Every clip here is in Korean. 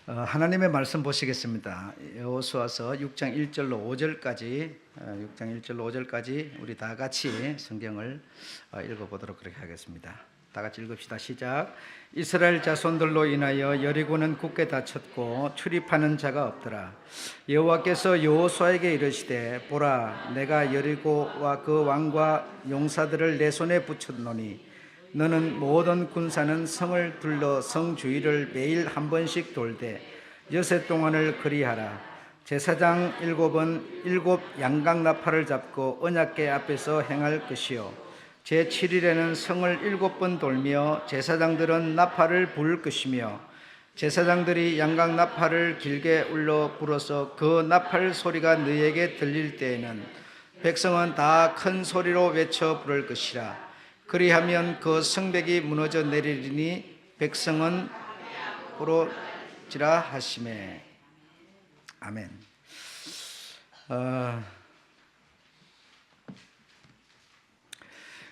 하나님의 말씀 보시겠습니다. 여호수아서 6장 1절로 5절까지 우리 다 같이 성경을 읽어보도록 그렇게 하겠습니다. 다 같이 읽읍시다. 시작. 이스라엘 자손들로 인하여 여리고는 굳게 닫혔고 출입하는 자가 없더라. 여호와께서 여호수아에게 이르시되 보라, 내가 여리고와 그 왕과 용사들을 내 손에 붙였노니 너는 모든 군사는 성을 둘러 성 주위를 매일 한 번씩 돌되 여세 동안을 그리하라. 제사장 7은 7 양각나팔을 잡고 언약궤 앞에서 행할 것이요 제7일에는 성을 7번 돌며 제사장들은 나팔을 불 것이며 제사장들이 양각나팔을 길게 울려 불어서 그 나팔 소리가 너희에게 들릴 때에는 백성은 다 큰 소리로 외쳐 부를 것이라. 그리하면 그 성벽이 무너져 내리리니 백성은 부러지라 하시매. 아멘.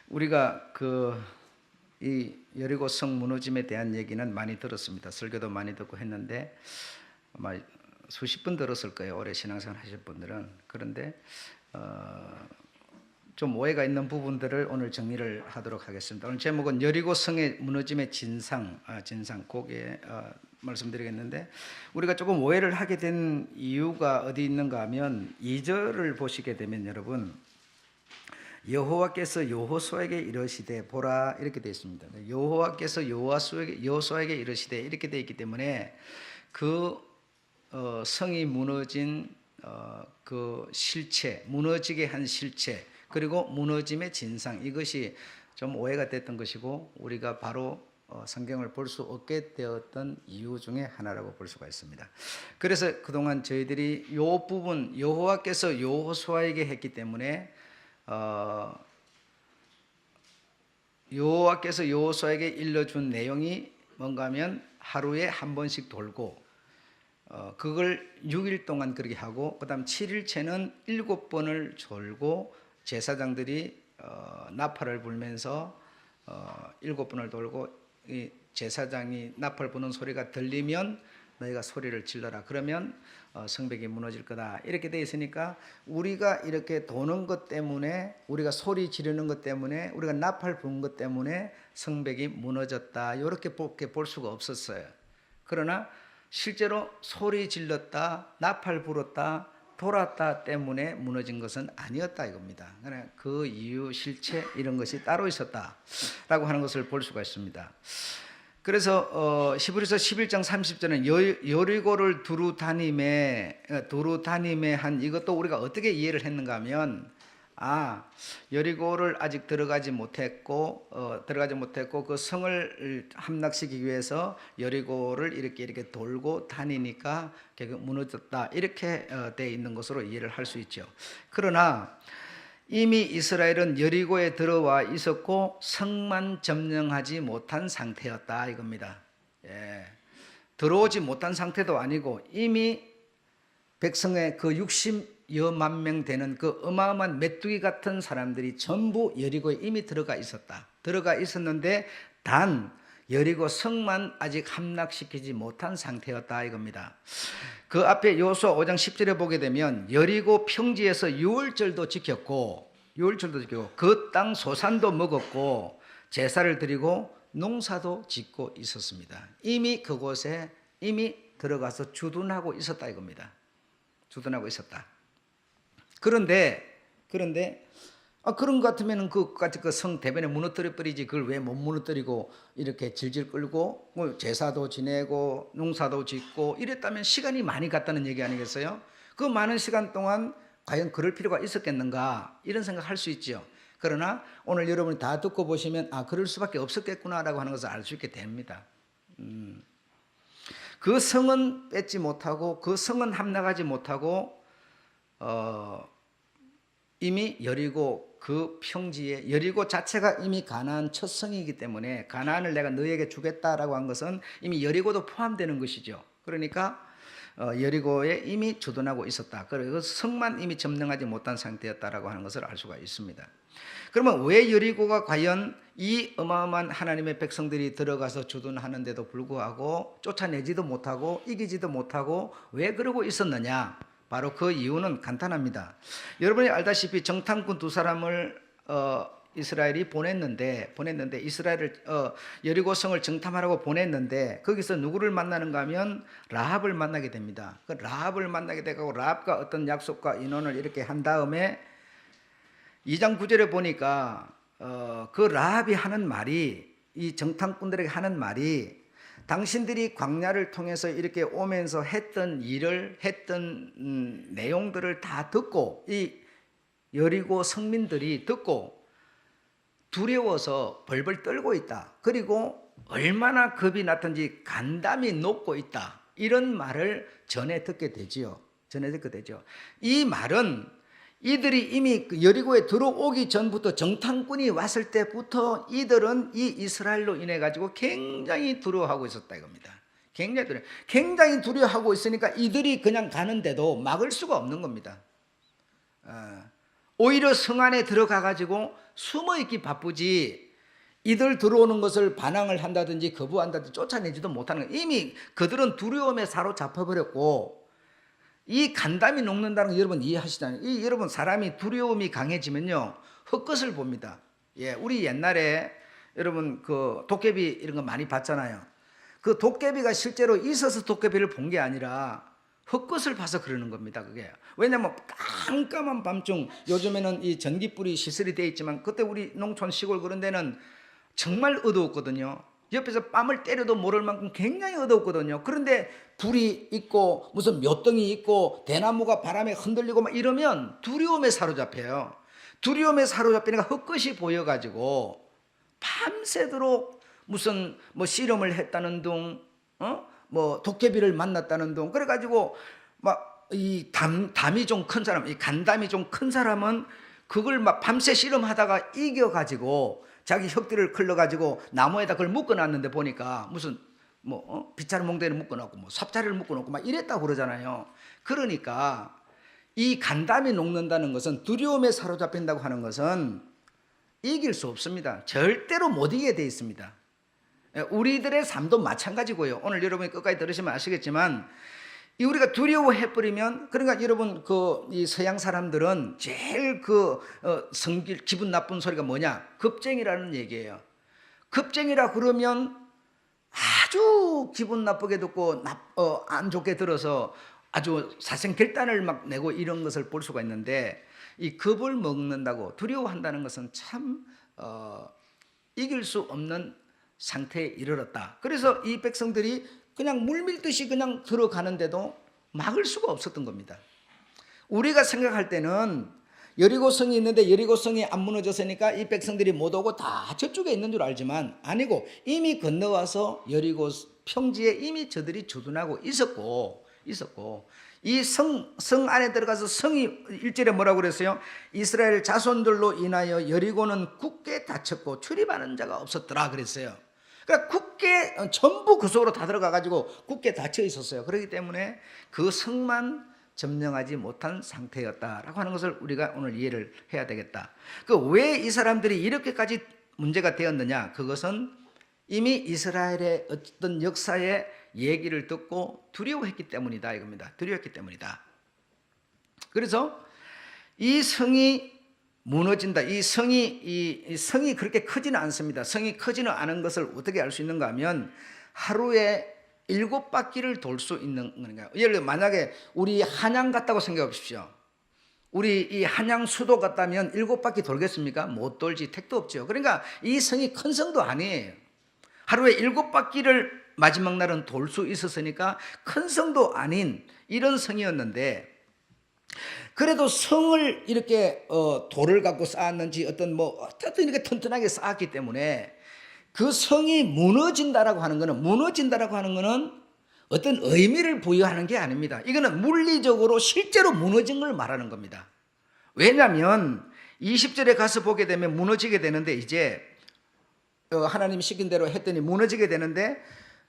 우리가 이 여리고 성 무너짐에 대한 얘기는 많이 들었습니다. 설교도 많이 듣고 했는데 아마 수십 번 들었을 거예요. 오래 신앙생활 하실 분들은. 그런데 좀 오해가 있는 부분들을 오늘 정리를 하도록 하겠습니다. 오늘 제목은 여리고 성의 무너짐의 진상 거기에 말씀드리겠는데, 우리가 조금 오해를 하게 된 이유가 어디 있는가 하면 2절을 보시게 되면 여러분, 여호와께서 여호수아에게 이르시되 보라, 이렇게 되어 있습니다. 여호와께서 여호수아에게 이르시되 이렇게 되어 있기 때문에 그 성이 무너진 그 실체, 무너지게 한 실체, 그리고 무너짐의 진상, 이것이 좀 오해가 됐던 것이고 우리가 바로 성경을 볼 수 없게 되었던 이유 중에 하나라고 볼 수가 있습니다. 그래서 그동안 저희들이 이 부분 여호와께서 여호수아에게 했기 때문에 여호와께서 여호수아에게 일러준 내용이 뭔가 하면 하루에 한 번씩 돌고 그걸 6일 동안 그렇게 하고 그 다음 7일째는 7번을 돌고 제사장들이 나팔을 불면서 7번을 돌고 이 제사장이 나팔 부는 소리가 들리면 너희가 소리를 질러라. 그러면 성벽이 무너질 거다. 이렇게 되어 있으니까 우리가 이렇게 도는 것 때문에, 우리가 소리 지르는 것 때문에, 우리가 나팔 부는 것 때문에 성벽이 무너졌다, 이렇게 볼 수가 없었어요. 그러나 실제로 소리 질렀다, 나팔 불었다, 돌았다 때문에 무너진 것은 아니었다 이겁니다. 그 이유, 실체 이런 것이 따로 있었다라고 하는 것을 볼 수가 있습니다. 그래서 히브리서 11장 30절은 여리고를 두루 다님에 한 이것도 우리가 어떻게 이해를 했는가 하면, 여리고를 아직 들어가지 못했고 그 성을 함락시키기 위해서 여리고를 이렇게 돌고 다니니까 결국 무너졌다, 이렇게 되어 있는 것으로 이해를 할 수 있죠. 그러나 이미 이스라엘은 여리고에 들어와 있었고 성만 점령하지 못한 상태였다 이겁니다. 들어오지 못한 상태도 아니고 이미 백성의 그 60여만 명 되는 그 어마어마한 메뚜기 같은 사람들이 전부 여리고에 이미 들어가 있었는데 단 여리고 성만 아직 함락시키지 못한 상태였다 이겁니다. 그 앞에 여호수아 5장 10절에 보게 되면 여리고 평지에서 유월절도 지켰고 그 땅 소산도 먹었고 제사를 드리고 농사도 짓고 있었습니다. 이미 그곳에 들어가서 주둔하고 있었다 이겁니다. 주둔하고 있었다. 그런데 그런 것 같으면 그까지 그 성 대변에 무너뜨려 버리지, 그걸 왜 못 무너뜨리고 이렇게 질질 끌고 제사도 지내고 농사도 짓고 이랬다면 시간이 많이 갔다는 얘기 아니겠어요? 그 많은 시간 동안 과연 그럴 필요가 있었겠는가, 이런 생각할 수 있죠. 그러나 오늘 여러분이 다 듣고 보시면 그럴 수밖에 없었겠구나라고 하는 것을 알 수 있게 됩니다. 그 성은 뺏지 못하고 그 성은 함락하지 못하고 이미 여리고 그 평지에, 여리고 자체가 이미 가나안 첫 성이기 때문에 가나안을 내가 너희에게 주겠다라고 한 것은 이미 여리고도 포함되는 것이죠. 그러니까 여리고에 이미 주둔하고 있었다. 그리고 성만 이미 점령하지 못한 상태였다라고 하는 것을 알 수가 있습니다. 그러면 왜 여리고가 과연 이 어마어마한 하나님의 백성들이 들어가서 주둔하는데도 불구하고 쫓아내지도 못하고 이기지도 못하고 왜 그러고 있었느냐? 바로 그 이유는 간단합니다. 여러분이 알다시피 정탐꾼 두 사람을 이스라엘이 보냈는데 이스라엘을 여리고성을 정탐하라고 보냈는데 거기서 누구를 만나는가 하면 라합을 만나게 됩니다. 그 라합을 만나게 되고 라합과 어떤 약속과 인원을 이렇게 한 다음에 2장 9절에 보니까 그 라합이 하는 말이, 이 정탐꾼들에게 하는 말이, 당신들이 광야를 통해서 이렇게 오면서 했던 일을 했던 내용들을 다 듣고 이 여리고 성민들이 듣고 두려워서 벌벌 떨고 있다. 그리고 얼마나 겁이 났든지 간담이 녹고 있다. 이런 말을 전해 듣게 되지요. 이 말은 이들이 이미 여리고에 들어오기 전부터 정탐꾼이 왔을 때부터 이들은 이 이스라엘로 인해 가지고 굉장히 두려워하고 있었다 이겁니다. 굉장히 두려워하고 있으니까 이들이 그냥 가는데도 막을 수가 없는 겁니다. 오히려 성 안에 들어가 가지고 숨어 있기 바쁘지 이들 들어오는 것을 반항을 한다든지 거부한다든지 쫓아내지도 못하는 거예요. 이미 그들은 두려움에 사로잡혀 버렸고, 이 간담이 녹는다는 거 여러분 이해하시잖아요. 여러분 사람이 두려움이 강해지면요 헛것을 봅니다. 우리 옛날에 여러분 그 도깨비 이런 거 많이 봤잖아요. 그 도깨비가 실제로 있어서 도깨비를 본 게 아니라 헛것을 봐서 그러는 겁니다. 그게 왜냐하면 깜깜한 밤중, 요즘에는 이 전기불이 시설이 되어 있지만 그때 우리 농촌 시골 그런 데는 정말 어두웠거든요. 옆에서 뺨을 때려도 모를 만큼 굉장히 어두웠거든요. 그런데 불이 있고 무슨 묘등이 있고 대나무가 바람에 흔들리고 막 이러면 두려움에 사로잡혀요. 두려움에 사로잡히니까 헛것이 보여가지고 밤새도록 무슨 뭐 씨름을 했다는 둥, 뭐 도깨비를 만났다는 둥, 그래가지고 막 이 담이 좀 큰 사람, 이 간담이 좀 큰 사람은 그걸 막 밤새 씨름하다가 이겨가지고 자기 혁들을 걸러가지고 나무에다 그걸 묶어놨는데 보니까 무슨 뭐 빗자루 몽대를 묶어놓고 뭐 삽자리를 묶어놓고 막 이랬다고 그러잖아요. 그러니까 이 간담이 녹는다는 것은, 두려움에 사로잡힌다고 하는 것은 이길 수 없습니다. 절대로 못 이기게 돼 있습니다. 우리들의 삶도 마찬가지고요. 오늘 여러분이 끝까지 들으시면 아시겠지만 우리가 두려워해버리면, 그러니까 여러분 이 서양 사람들은 제일 성질 기분 나쁜 소리가 뭐냐? 겁쟁이라는 얘기예요. 겁쟁이라 그러면 아주 기분 나쁘게 듣고 안 좋게 들어서 아주 사생결단을 막 내고 이런 것을 볼 수가 있는데, 이 겁을 먹는다고 두려워한다는 것은 참 이길 수 없는 상태에 이르렀다. 그래서 이 백성들이 그냥 물밀듯이 그냥 들어가는데도 막을 수가 없었던 겁니다. 우리가 생각할 때는 여리고성이 있는데 여리고성이 안 무너졌으니까 이 백성들이 못 오고 다 저쪽에 있는 줄 알지만 아니고, 이미 건너와서 여리고 평지에 이미 저들이 주둔하고 있었고 이 성 안에 들어가서 성이 1절에 뭐라고 그랬어요? 이스라엘 자손들로 인하여 여리고는 굳게 닫혔고 출입하는 자가 없었더라 그랬어요. 그러니까 굳게 전부 그 속으로 다 들어가 가지고 굳게 닫혀 있었어요. 그렇기 때문에 그 성만 점령하지 못한 상태였다라고 하는 것을 우리가 오늘 이해를 해야 되겠다. 왜 이 사람들이 이렇게까지 문제가 되었느냐? 그것은 이미 이스라엘의 어떤 역사의 얘기를 듣고 두려워했기 때문이다 이겁니다. 두려워했기 때문이다. 그래서 이 성이 무너진다. 이 성이 그렇게 크지는 않습니다. 성이 크지는 않은 것을 어떻게 알 수 있는가 하면 하루에 7바퀴를 돌 수 있는 거니까. 예를 들어 만약에 우리 한양 갔다고 생각해 보십시오. 우리 이 한양 수도 갔다면 7바퀴 돌겠습니까? 못 돌지, 택도 없죠. 그러니까 이 성이 큰 성도 아니에요. 하루에 7바퀴를 마지막 날은 돌 수 있었으니까 큰 성도 아닌 이런 성이었는데, 그래도 성을 이렇게 돌을 갖고 쌓았는지 어떻든 이렇게 튼튼하게 쌓았기 때문에 그 성이 무너진다라고 하는 거는 어떤 의미를 부여하는 게 아닙니다. 이거는 물리적으로 실제로 무너진 걸 말하는 겁니다. 왜냐하면 20절에 가서 보게 되면 무너지게 되는데, 이제 하나님이 시킨 대로 했더니 무너지게 되는데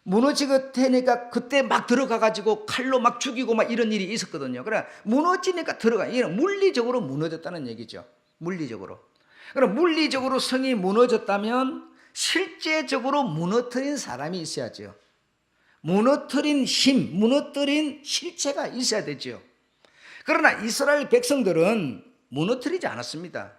무너지게 되니까 그때 막 들어가가지고 칼로 막 죽이고 막 이런 일이 있었거든요. 그러나 무너지니까 이런 물리적으로 무너졌다는 얘기죠. 물리적으로. 그럼 물리적으로 성이 무너졌다면 실제적으로 무너뜨린 사람이 있어야죠. 무너뜨린 힘, 무너뜨린 실체가 있어야 되죠. 그러나 이스라엘 백성들은 무너뜨리지 않았습니다.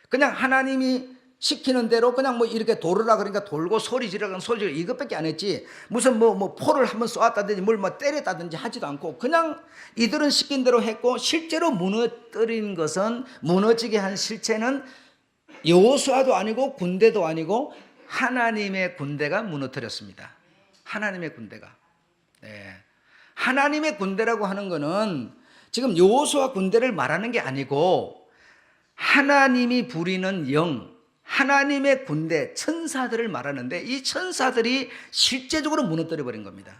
그냥 하나님이 시키는 대로 그냥 뭐 이렇게 돌으라 그러니까 돌고 소리 지르라 소리 지르고 이것밖에 안 했지, 무슨 뭐 포를 한번 쏘았다든지 뭘 뭐 때렸다든지 하지도 않고 그냥 이들은 시킨 대로 했고, 실제로 무너뜨린 것은, 무너지게 한 실체는 여호수아도 아니고 군대도 아니고 하나님의 군대가 무너뜨렸습니다. 하나님의 군대가. 네. 하나님의 군대라고 하는 것은 지금 여호수아 군대를 말하는 게 아니고 하나님이 부리는 영, 하나님의 군대, 천사들을 말하는데, 이 천사들이 실제적으로 무너뜨려 버린 겁니다.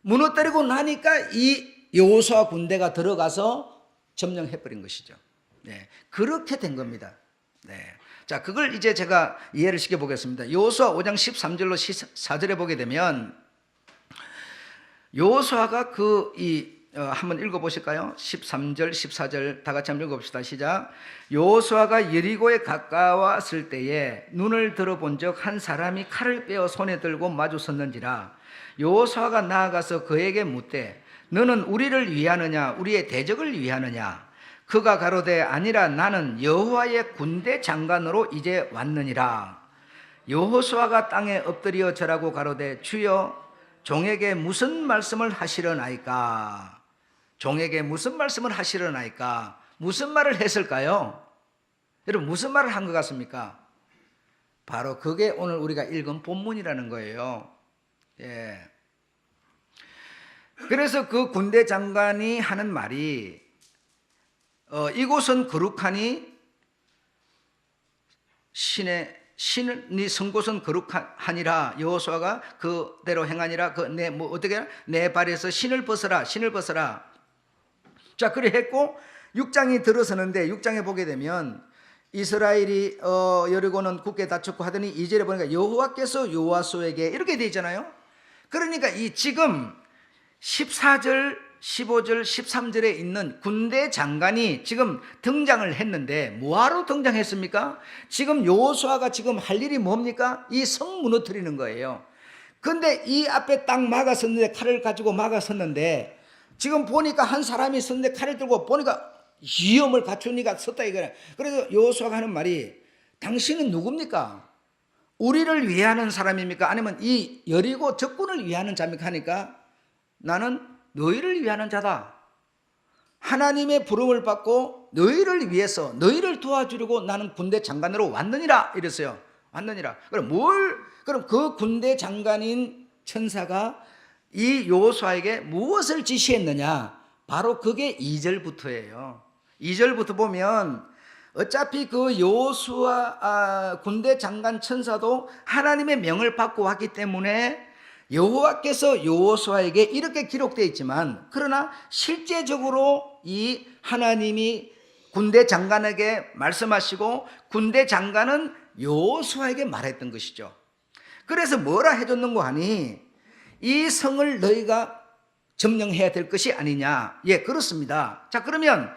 무너뜨리고 나니까 이 여호수아 군대가 들어가서 점령해 버린 것이죠. 네, 그렇게 된 겁니다. 네. 자, 그걸 이제 제가 이해를 시켜 보겠습니다. 여호수아 5장 13절로 14절에 보게 되면 여호수아가 한번 읽어보실까요? 13절 14절 다 같이 한번 읽어봅시다. 시작. 여호수아가 여리고에 가까웠을 때에 눈을 들어본 적 한 사람이 칼을 빼어 손에 들고 마주 섰는지라. 여호수아가 나아가서 그에게 묻되 너는 우리를 위하느냐 우리의 대적을 위하느냐. 그가 가로되 아니라 나는 여호와의 군대 장관으로 이제 왔느니라. 여호수아가 땅에 엎드려 절하고 가로되 주여 종에게 무슨 말씀을 하시려나이까. 종에게 무슨 말씀을 하시려나이까. 무슨 말을 했을까요? 여러분, 무슨 말을 한 것 같습니까? 바로 그게 오늘 우리가 읽은 본문이라는 거예요. 예. 그래서 그 군대 장관이 하는 말이 이곳은 거룩하니 신이 선 곳은 거룩하니라. 여호수아가 그대로 행하니라. 내 발에서 신을 벗어라. 신을 벗어라. 자, 그래 했고 6장이 들어서는데 6장에 보게 되면 이스라엘이 여리고는 굳게 다쳤고 하더니 2절에 보니까 여호와께서 요아수에게 이렇게 되어 있잖아요. 그러니까 이 지금 14절 15절 13절에 있는 군대 장관이 지금 등장을 했는데 뭐하러 등장했습니까? 지금 여호수아가 지금 할 일이 뭡니까? 이 성 무너뜨리는 거예요. 근데 이 앞에 딱 막아섰는데, 칼을 가지고 막아섰는데, 지금 보니까 한 사람이 섰는데 칼을 들고 보니까 위험을 갖추니까 섰다 이거야. 그래서 여호수아가 하는 말이 당신은 누굽니까? 우리를 위하는 사람입니까? 아니면 이 여리고 적군을 위하는 자입니까? 하니까 나는 너희를 위하는 자다. 하나님의 부름을 받고 너희를 위해서 너희를 도와주려고 나는 군대 장관으로 왔느니라 이랬어요. 왔느니라. 그럼 그 군대 장관인 천사가 이 여호수아에게 무엇을 지시했느냐? 바로 그게 2절부터예요. 2절부터 보면 어차피 그 여호수아 군대 장관 천사도 하나님의 명을 받고 왔기 때문에 여호와께서 여호수아에게 이렇게 기록되어 있지만, 그러나 실제적으로 이 하나님이 군대 장관에게 말씀하시고 군대 장관은 여호수아에게 말했던 것이죠. 그래서 뭐라 해줬는고 하니 이 성을 너희가 점령해야 될 것이 아니냐. 예, 그렇습니다. 자, 그러면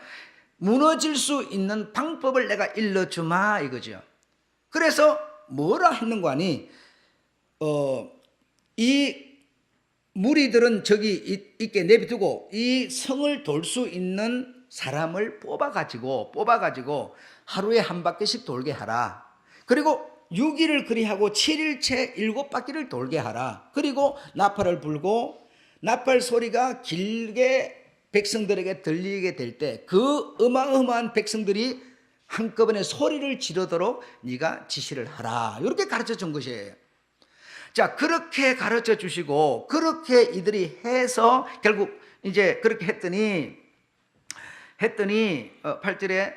무너질 수 있는 방법을 내가 일러주마 이거죠. 그래서 뭐라 했는고 하니 이 무리들은 저기 있게 내비두고 이 성을 돌 수 있는 사람을 뽑아가지고 하루에 한 바퀴씩 돌게 하라. 그리고 6일을 그리하고 7일째 7바퀴를 돌게 하라. 그리고 나팔을 불고 나팔 소리가 길게 백성들에게 들리게 될 때 그 어마어마한 백성들이 한꺼번에 소리를 지르도록 네가 지시를 하라. 이렇게 가르쳐 준 것이에요. 자, 그렇게 가르쳐 주시고 그렇게 이들이 해서 결국 이제 그렇게 했더니 8절에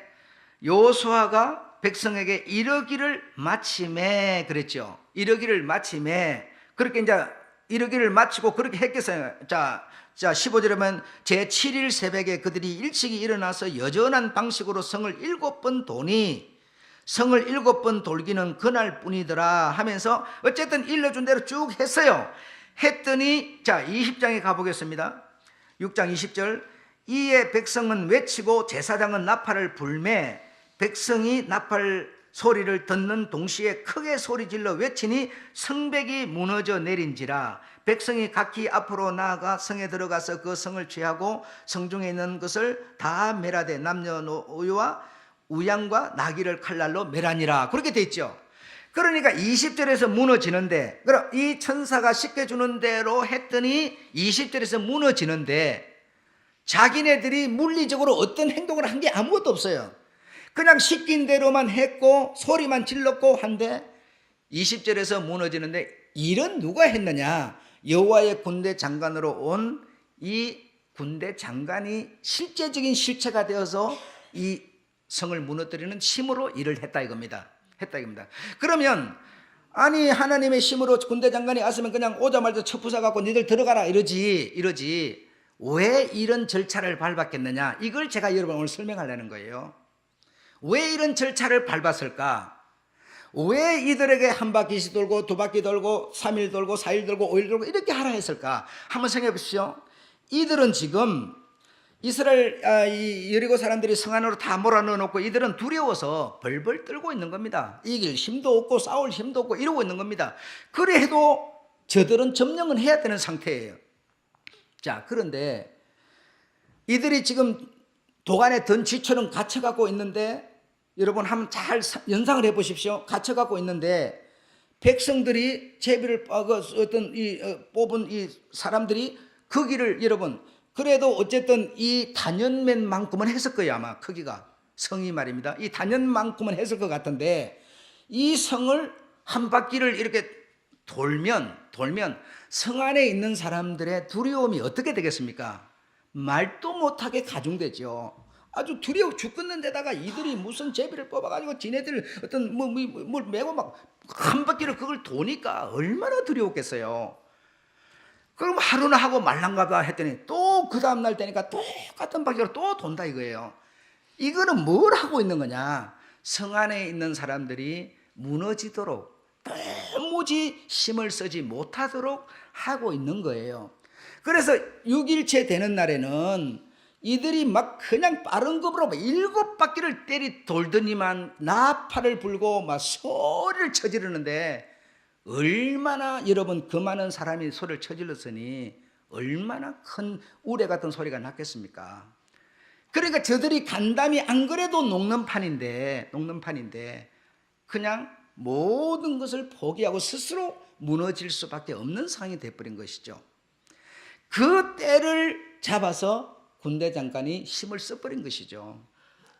여호수아가 백성에게 이르기를 마침에 그랬죠. 이르기를 마침에 그렇게 이제 이르기를 마치고 그렇게 했겠어요. 자 15절에 보면 제7일 새벽에 그들이 일찍이 일어나서 여전한 방식으로 성을 7번 도니 성을 7번 돌기는 그날뿐이더라 하면서 어쨌든 일러준 대로 쭉 했어요. 했더니 자 20장에 가보겠습니다. 6장 20절 이에 백성은 외치고 제사장은 나팔을 불매 백성이 나팔 소리를 듣는 동시에 크게 소리질러 외치니 성벽이 무너져 내린지라 백성이 각기 앞으로 나아가 성에 들어가서 그 성을 취하고 성중에 있는 것을 다 멸하되 남녀노소와 우양과 나귀를 칼날로 멸하니라. 그렇게 돼 있죠. 그러니까 20절에서 무너지는데 그럼 이 천사가 시켜주는 대로 했더니 20절에서 무너지는데 자기네들이 물리적으로 어떤 행동을 한 게 아무것도 없어요. 그냥 시킨 대로만 했고 소리만 질렀고 한데 20절에서 무너지는데 일은 누가 했느냐? 여호와의 군대 장관으로 온 이 군대 장관이 실제적인 실체가 되어서 이 성을 무너뜨리는 힘으로 일을 했다 이겁니다. 그러면 아니 하나님의 힘으로 군대 장관이 왔으면 그냥 오자마자 첫 부사 갖고 니들 들어가라 이러지 왜 이런 절차를 밟았겠느냐? 이걸 제가 여러분 오늘 설명하려는 거예요. 왜 이런 절차를 밟았을까? 왜 이들에게 한 바퀴씩 돌고 두 바퀴 돌고 3일 돌고 4일 돌고 5일 돌고 이렇게 하라 했을까? 한번 생각해 보십시오. 이들은 지금 이스라엘 이 여리고 사람들이 성 안으로 다 몰아넣어 놓고 이들은 두려워서 벌벌 떨고 있는 겁니다. 이길 힘도 없고 싸울 힘도 없고 이러고 있는 겁니다. 그래도 저들은 점령은 해야 되는 상태예요. 자, 그런데 이들이 지금 도간에 든 쥐처럼 갇혀갖고 있는데 여러분 한번 잘 연상을 해보십시오. 갇혀갖고 있는데 백성들이 제비를 뽑은 이 사람들이 크기를 여러분 그래도 어쨌든 이 단연맨만큼은 했을 거예요. 아마 크기가 성이 말입니다. 이 단연만큼은 했을 것 같은데 이 성을 한 바퀴를 이렇게 돌면 성 안에 있는 사람들의 두려움이 어떻게 되겠습니까? 말도 못하게 가중되죠. 아주 두려워 죽겠는 데다가 이들이 무슨 제비를 뽑아가지고 지네들 어떤 뭘 메고 막 한 바퀴를 그걸 도니까 얼마나 두려웠겠어요. 그럼 하루는 하고 말란가 봐 했더니 또 그 다음날 되니까 똑같은 바퀴로 또 돈다 이거예요. 이거는 뭘 하고 있는 거냐? 성 안에 있는 사람들이 무너지도록 도무지 힘을 쓰지 못하도록 하고 있는 거예요. 그래서 6일째 되는 날에는 이들이 막 그냥 빠른 급으로 7바퀴를 때리 돌더니만 나팔을 불고 막 소리를 쳐지르는데 얼마나 여러분 그 많은 사람이 소리를 쳐질렀으니 얼마나 큰 우레 같은 소리가 났겠습니까? 그러니까 저들이 간담이 안 그래도 녹는 판인데 그냥 모든 것을 포기하고 스스로 무너질 수밖에 없는 상황이 돼버린 것이죠. 그 때를 잡아서 군대 장관이 힘을 써버린 것이죠.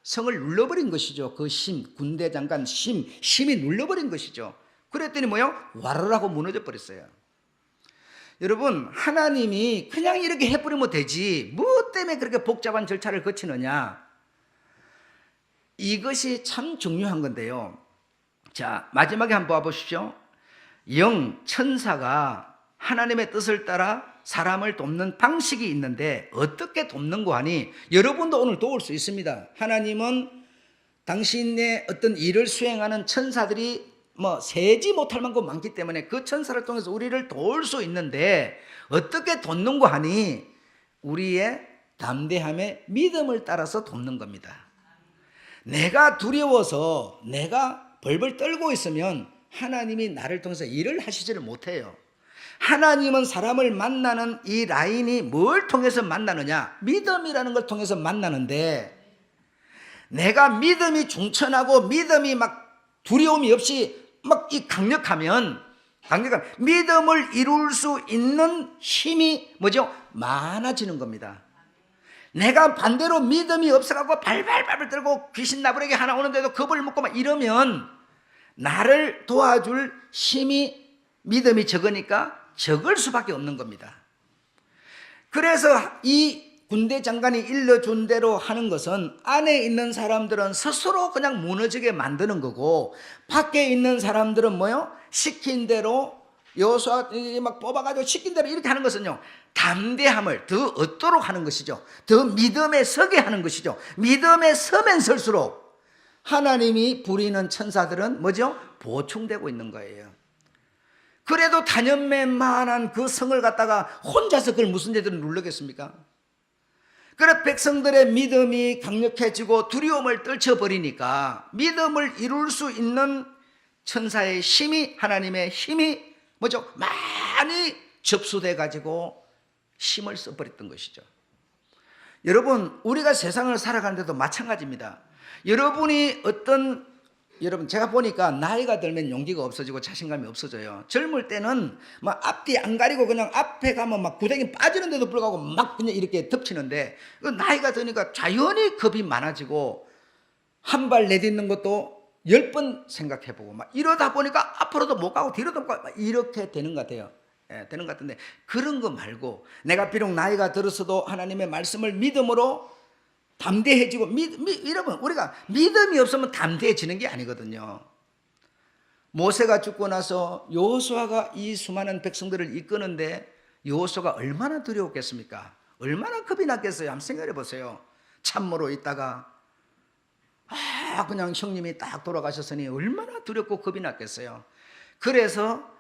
성을 눌러버린 것이죠. 그 힘, 군대 장관 힘이 눌러버린 것이죠. 그랬더니 뭐요? 와르라고 무너져 버렸어요. 여러분 하나님이 그냥 이렇게 해버리면 되지 뭐 때문에 그렇게 복잡한 절차를 거치느냐? 이것이 참 중요한 건데요. 자, 마지막에 한번 봐보십시오. 천사가 하나님의 뜻을 따라 사람을 돕는 방식이 있는데 어떻게 돕는고 하니 여러분도 오늘 도울 수 있습니다. 하나님은 당신의 어떤 일을 수행하는 천사들이 세지 못할 만큼 많기 때문에 그 천사를 통해서 우리를 도울 수 있는데 어떻게 돕는고 하니 우리의 담대함에 믿음을 따라서 돕는 겁니다. 내가 두려워서 내가 벌벌 떨고 있으면 하나님이 나를 통해서 일을 하시지를 못해요. 하나님은 사람을 만나는 이 라인이 뭘 통해서 만나느냐? 믿음이라는 걸 통해서 만나는데 내가 믿음이 중천하고 믿음이 막 두려움이 없이 막 강력하면 믿음을 이룰 수 있는 힘이 뭐죠? 많아지는 겁니다. 내가 반대로 믿음이 없어갖고 발발발발 떨고 귀신 나부리게 하나 오는데도 겁을 먹고 막 이러면 나를 도와줄 힘이 믿음이 적으니까 적을 수밖에 없는 겁니다. 그래서 이 군대 장관이 일러준 대로 하는 것은 안에 있는 사람들은 스스로 그냥 무너지게 만드는 거고 밖에 있는 사람들은 뭐요? 시킨 대로 여호수아 막 뽑아가지고 시킨 대로 이렇게 하는 것은요 담대함을 더 얻도록 하는 것이죠. 더 믿음에 서게 하는 것이죠. 믿음에 서면 설수록 하나님이 부리는 천사들은 뭐죠? 보충되고 있는 거예요. 그래도 단연매만한 그 성을 갖다가 혼자서 그걸 무슨 죄들을 누르겠습니까? 그래 백성들의 믿음이 강력해지고 두려움을 떨쳐버리니까 믿음을 이룰 수 있는 천사의 힘이, 하나님의 힘이 뭐죠? 많이 접수돼 가지고 힘을 써버렸던 것이죠. 여러분, 우리가 세상을 살아가는데도 마찬가지입니다. 여러분 제가 보니까 나이가 들면 용기가 없어지고 자신감이 없어져요. 젊을 때는 막 앞뒤 안 가리고 그냥 앞에 가면 막 구덩이 빠지는데도 불구하고 막 그냥 이렇게 덮치는데, 나이가 드니까 자연히 겁이 많아지고 한 발 내딛는 것도 10번 생각해보고 막 이러다 보니까 앞으로도 못 가고 뒤로도 못 가고 막 이렇게 되는 것 같아요. 되는 것 같은데, 그런 거 말고 내가 비록 나이가 들었어도 하나님의 말씀을 믿음으로 담대해지고, 여러분, 우리가 믿음이 없으면 담대해지는 게 아니거든요. 모세가 죽고 나서 여호수아가 이 수많은 백성들을 이끄는데 여호수아가 얼마나 두려웠겠습니까? 얼마나 겁이 났겠어요? 한번 생각해 보세요. 참모로 있다가 그냥 형님이 딱 돌아가셨으니 얼마나 두렵고 겁이 났겠어요. 그래서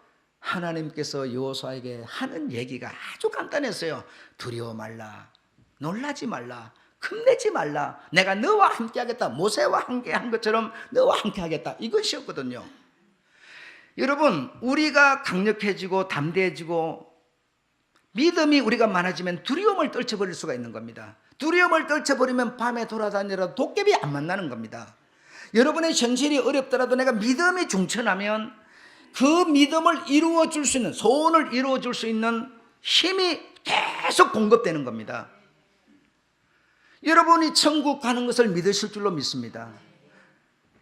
하나님께서 여호수아에게 하는 얘기가 아주 간단했어요. 두려워 말라, 놀라지 말라, 겁내지 말라, 내가 너와 함께 하겠다. 모세와 함께 한 것처럼 너와 함께 하겠다, 이것이었거든요. 여러분, 우리가 강력해지고 담대해지고 믿음이 우리가 많아지면 두려움을 떨쳐버릴 수가 있는 겁니다. 두려움을 떨쳐버리면 밤에 돌아다니더라도 도깨비 안 만나는 겁니다. 여러분의 현실이 어렵더라도 내가 믿음이 중천하면 그 믿음을 이루어줄 수 있는, 소원을 이루어줄 수 있는 힘이 계속 공급되는 겁니다. 여러분이 천국 가는 것을 믿으실 줄로 믿습니다.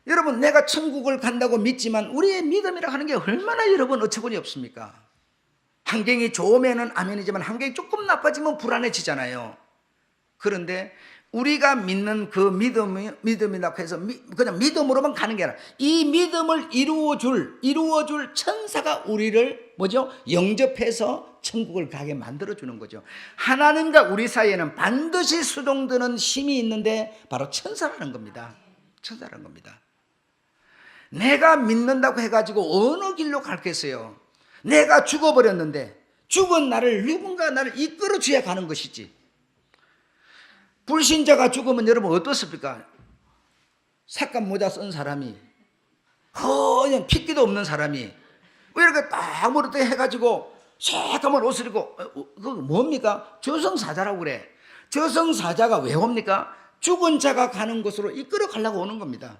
여러분, 내가 천국을 간다고 믿지만 우리의 믿음이라 하는 게 얼마나 여러분 어처구니 없습니까? 환경이 좋으면 아멘이지만 환경이 조금 나빠지면 불안해지잖아요. 그런데 우리가 믿는 그 믿음이라고 해서 그냥 믿음으로만 가는 게 아니라 이 믿음을 이루어줄 천사가 우리를 뭐죠? 영접해서 천국을 가게 만들어주는 거죠. 하나님과 우리 사이에는 반드시 수동드는 힘이 있는데 바로 천사라는 겁니다. 천사라는 겁니다. 내가 믿는다고 해가지고 어느 길로 갈겠어요? 내가 죽어버렸는데 죽은 누군가 나를 이끌어줘야 가는 것이지. 불신자가 죽으면 여러분 어떻습니까? 삭감 모자 쓴 사람이, 그냥 핏기도 없는 사람이 왜 이렇게 딱 머리도 해가지고 새까만 옷을 입고, 그거 뭡니까? 저승사자라고 그래. 저승사자가 왜 옵니까? 죽은 자가 가는 곳으로 이끌어 가려고 오는 겁니다.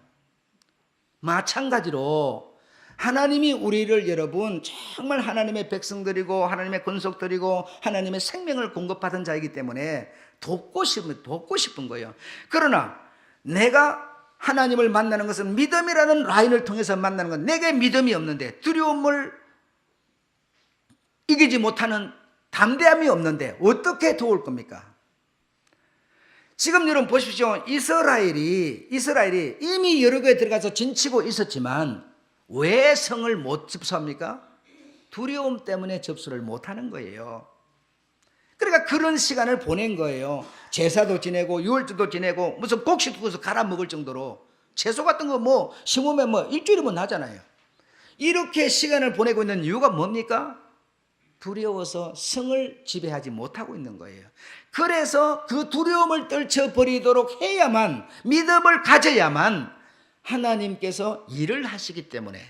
마찬가지로 하나님이 우리를, 여러분, 정말 하나님의 백성들이고 하나님의 권속들이고 하나님의 생명을 공급받은 자이기 때문에 돕고 싶은 거예요. 그러나 내가 하나님을 만나는 것은 믿음이라는 라인을 통해서 만나는 건, 내게 믿음이 없는데, 두려움을 이기지 못하는 담대함이 없는데 어떻게 도울 겁니까? 지금 여러분 보십시오. 이스라엘이 이미 여러 교에 들어가서 진치고 있었지만 왜 성을 못 접수합니까? 두려움 때문에 접수를 못하는 거예요. 그러니까 그런 시간을 보낸 거예요. 제사도 지내고 유월절도 지내고 무슨 곡식도 거기서 갈아 먹을 정도로, 채소 같은 거 심으면 일주일이면 나잖아요. 이렇게 시간을 보내고 있는 이유가 뭡니까? 두려워서 성을 지배하지 못하고 있는 거예요. 그래서 그 두려움을 떨쳐버리도록 해야만, 믿음을 가져야만 하나님께서 일을 하시기 때문에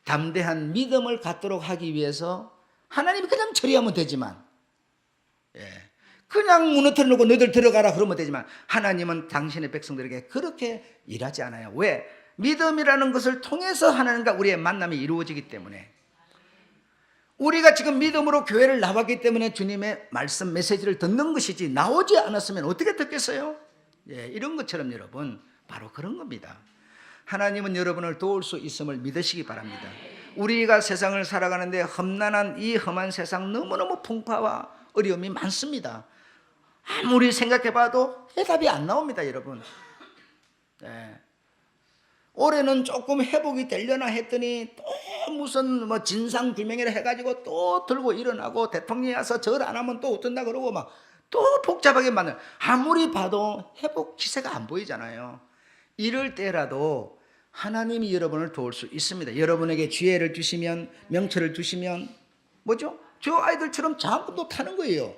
담대한 믿음을 갖도록 하기 위해서 하나님이 그냥 처리하면 되지만, 그냥 무너뜨려 놓고 너희들 들어가라 그러면 되지만, 하나님은 당신의 백성들에게 그렇게 일하지 않아요. 왜? 믿음이라는 것을 통해서 하나님과 우리의 만남이 이루어지기 때문에. 우리가 지금 믿음으로 교회를 나왔기 때문에 주님의 말씀 메시지를 듣는 것이지, 나오지 않았으면 어떻게 듣겠어요? 이런 것처럼 여러분, 바로 그런 겁니다. 하나님은 여러분을 도울 수 있음을 믿으시기 바랍니다. 우리가 세상을 살아가는데 험난한 이 험한 세상, 너무너무 풍파와 어려움이 많습니다. 아무리 생각해봐도 해답이 안 나옵니다, 여러분. 올해는 조금 회복이 되려나 했더니 또 무슨 진상규명이라 해가지고 또 들고 일어나고, 대통령이 와서 절 안 하면 또 어쩐다 그러고 막 또 복잡하게 아무리 봐도 회복 기세가 안 보이잖아요. 이럴 때라도 하나님이 여러분을 도울 수 있습니다. 여러분에게 지혜를 주시면, 명철을 주시면 뭐죠? 저 아이들처럼 장학금도 타는 거예요.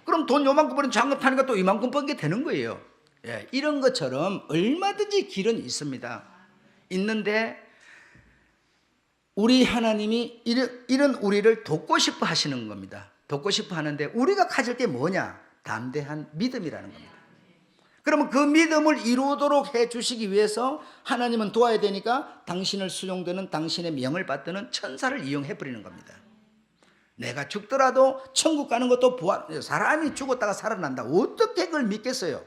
그럼 돈 요만큼 버는 장학금 타니까 또 이만큼 번게 되는 거예요. 예, 이런 것처럼 얼마든지 길은 있습니다. 있는데 우리 하나님이 이런 우리를 돕고 싶어 하시는 겁니다. 돕고 싶어 하는데 우리가 가질 게 뭐냐? 담대한 믿음이라는 겁니다. 그러면 그 믿음을 이루도록 해 주시기 위해서 하나님은 도와야 되니까 당신을 수용되는, 당신의 명을 받드는 천사를 이용해 버리는 겁니다. 내가 죽더라도 천국 가는 것도 부활, 사람이 죽었다가 살아난다. 어떻게 그걸 믿겠어요?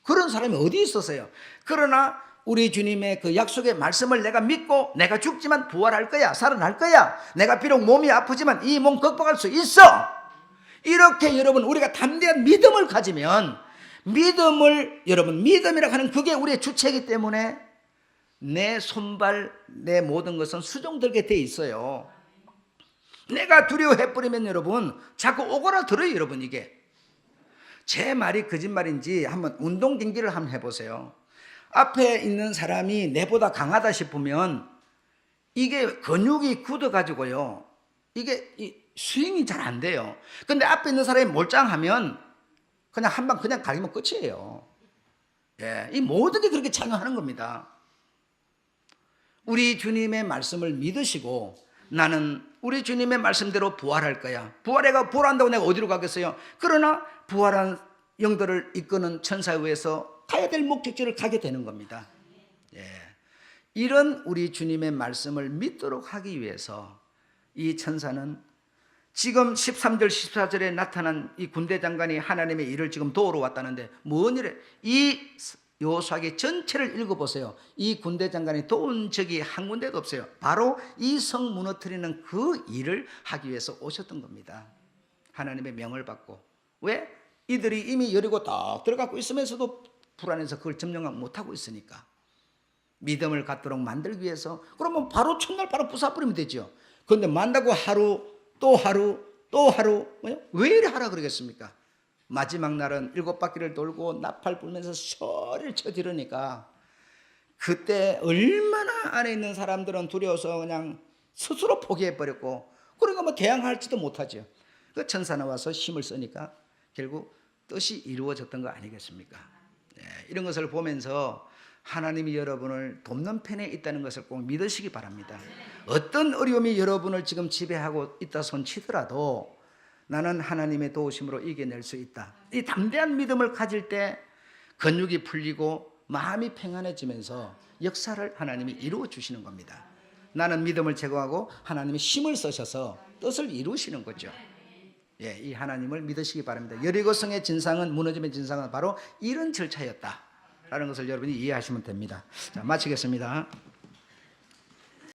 그런 사람이 어디 있었어요? 그러나 우리 주님의 그 약속의 말씀을 내가 믿고 내가 죽지만 부활할 거야, 살아날 거야, 내가 비록 몸이 아프지만 이 몸 극복할 수 있어, 이렇게 여러분 우리가 담대한 믿음을 가지면, 믿음을 여러분 믿음이라고 하는 그게 우리의 주체이기 때문에 내 손발 내 모든 것은 수종들게 돼 있어요. 내가 두려워해버리면 여러분 자꾸 오그라들어요. 여러분 이게 제 말이 거짓말인지 한번 운동 경기를 한번 해보세요. 앞에 있는 사람이 내보다 강하다 싶으면 이게 근육이 굳어가지고요, 이게 스윙이 잘 안 돼요. 근데 앞에 있는 사람이 몰짱하면 그냥 한 방 그냥 갈기면 끝이에요. 예, 이 모든 게 그렇게 작용하는 겁니다. 우리 주님의 말씀을 믿으시고 나는 우리 주님의 말씀대로 부활할 거야. 부활한다고 내가 어디로 가겠어요? 그러나 부활한 영들을 이끄는 천사에 의해서 가야 될 목적지를 가게 되는 겁니다. 예. 이런 우리 주님의 말씀을 믿도록 하기 위해서 이 천사는 지금 13절 14절에 나타난 이 군대 장관이 하나님의 일을 지금 도우러 왔다는데 뭔 일에, 이 여호수아기 전체를 읽어보세요. 이 군대 장관이 도운 적이 한 군데도 없어요. 바로 이 성 무너뜨리는 그 일을 하기 위해서 오셨던 겁니다. 하나님의 명을 받고. 왜? 이들이 이미 여리고 딱 들어가고 있으면서도 불안해서 그걸 점령 못하고 있으니까 믿음을 갖도록 만들기 위해서. 그러면 바로 첫날 바로 부숴버리면 되죠. 그런데 만다고 하루 또 하루 또 하루, 왜 이래 하라 그러겠습니까? 마지막 날은 7바퀴를 돌고 나팔 불면서 소리를 쳐 지르니까 그때 얼마나 안에 있는 사람들은 두려워서 그냥 스스로 포기해버렸고, 그러니까 뭐 대항할지도 못하죠. 그 천사 나와서 힘을 쓰니까 결국 뜻이 이루어졌던 거 아니겠습니까? 네, 이런 것을 보면서 하나님이 여러분을 돕는 편에 있다는 것을 꼭 믿으시기 바랍니다. 어떤 어려움이 여러분을 지금 지배하고 있다 손치더라도 나는 하나님의 도우심으로 이겨낼 수 있다. 이 담대한 믿음을 가질 때 근육이 풀리고 마음이 평안해지면서 역사를 하나님이 이루어 주시는 겁니다. 나는 믿음을 제거하고 하나님이 힘을 쓰셔서 뜻을 이루시는 거죠. 예, 이 하나님을 믿으시기 바랍니다. 여리고성의 진상은, 무너짐의 진상은 바로 이런 절차였다라는 것을 여러분이 이해하시면 됩니다. 자, 마치겠습니다.